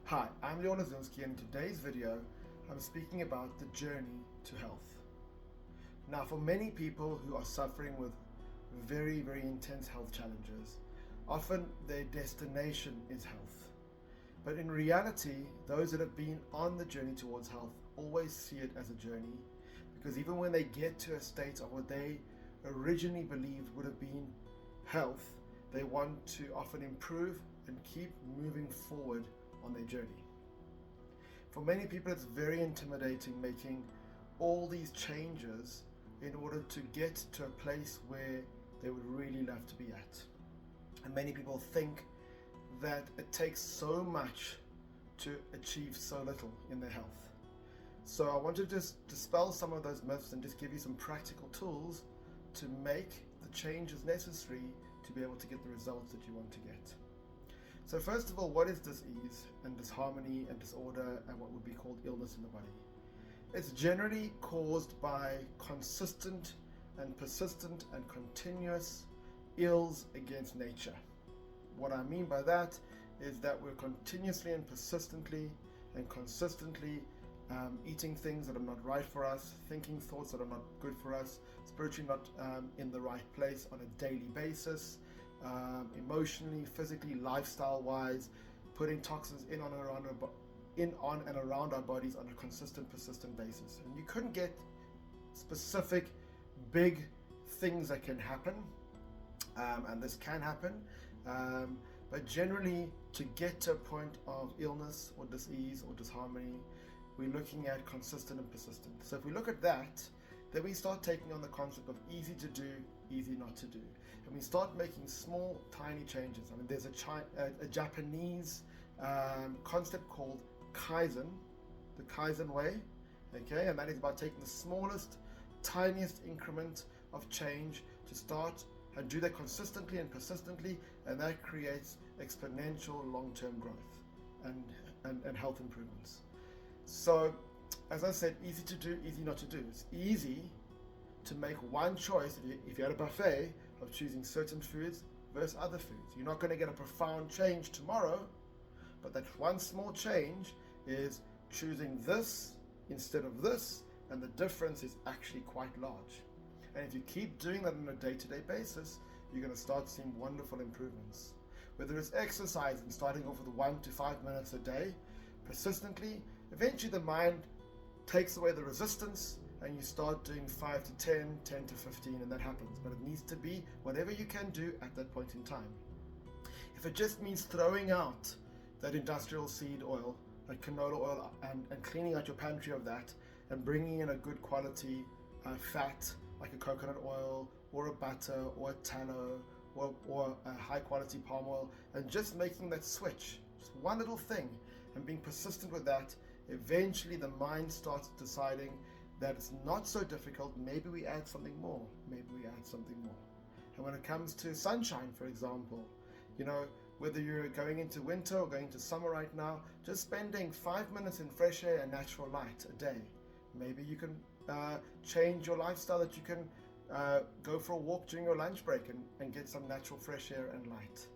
Hi, I'm Leon Lazinski, and in today's video, I'm speaking about the journey to health. Now, for many people who are suffering with very, very intense health challenges, often their destination is health. But in reality, those that have been on the journey towards health always see it as a journey, because even when they get to a state of what they originally believed would have been health, they want to often improve and keep moving forward on their journey. For many people, it's very intimidating making all these changes in order to get to a place where they would really love to be at. And many people think that it takes so much to achieve so little in their health. So I want to just dispel some of those myths and just give you some practical tools to make the changes necessary to be able to get the results that you want to get. So first of all, what is dis-ease and disharmony and disorder and what would be called illness in the body? It's generally caused by consistent and persistent and continuous ills against nature. What I mean by that is that we're continuously and persistently and consistently eating things that are not right for us, thinking thoughts that are not good for us, spiritually not in the right place on a daily basis, emotionally, physically, lifestyle-wise, putting toxins in on and around our bodies on a consistent, persistent basis. And you couldn't get specific, big things that can happen, and this can happen, but generally, to get to a point of illness or dis-ease or disharmony, we're looking at consistent and persistent. So if we look at that, then we start taking on the concept of easy to do, easy not to do. And we start making small, tiny changes. I mean, there's a Japanese concept called Kaizen, the Kaizen way, okay? And that is about taking the smallest, tiniest increment of change to start and do that consistently and persistently, and that creates exponential long-term growth and health improvements. So, as I said, easy to do, easy not to do. It's easy to make one choice if you had a buffet of choosing certain foods versus other foods. You're not going to get a profound change tomorrow, but that one small change is choosing this instead of this, and the difference is actually quite large. And if you keep doing that on a day-to-day basis, you're going to start seeing wonderful improvements. Whether it's exercise and starting off with 1 to 5 minutes a day, persistently, eventually the mind takes away the resistance and you start doing 5 to 10, 10 to 15, and that happens. But it needs to be whatever you can do at that point in time. If it just means throwing out that industrial seed oil, like canola oil, and cleaning out your pantry of that and bringing in a good quality fat like a coconut oil or a butter or a tallow or a high quality palm oil, and just making that switch, just one little thing, and being persistent with that, eventually the mind starts deciding that it's not so difficult. Maybe we add something more, maybe we add something more. And when it comes to sunshine, for example, you know, whether you're going into winter or going into summer right now, just spending 5 minutes in fresh air and natural light a day. Maybe you can change your lifestyle, that you can go for a walk during your lunch break and get some natural fresh air and light.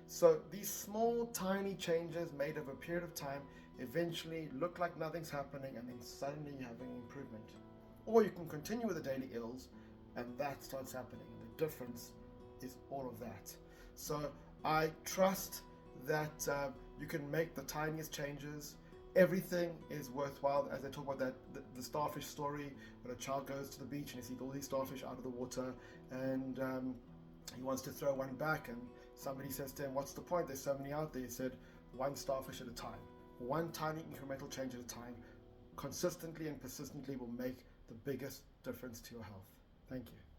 So these small, tiny changes made over a period of time eventually look like nothing's happening, and then suddenly you're having an improvement. Or you can continue with the daily ills, and that starts happening. And the difference is all of that. So I trust that you can make the tiniest changes. Everything is worthwhile. As I talk about that, the starfish story, when a child goes to the beach and he sees all these starfish out of the water, and he wants to throw one back, and somebody says to him, what's the point? There's so many out there. He said, one starfish at a time. One tiny incremental change at a time, consistently and persistently, will make the biggest difference to your health. Thank you.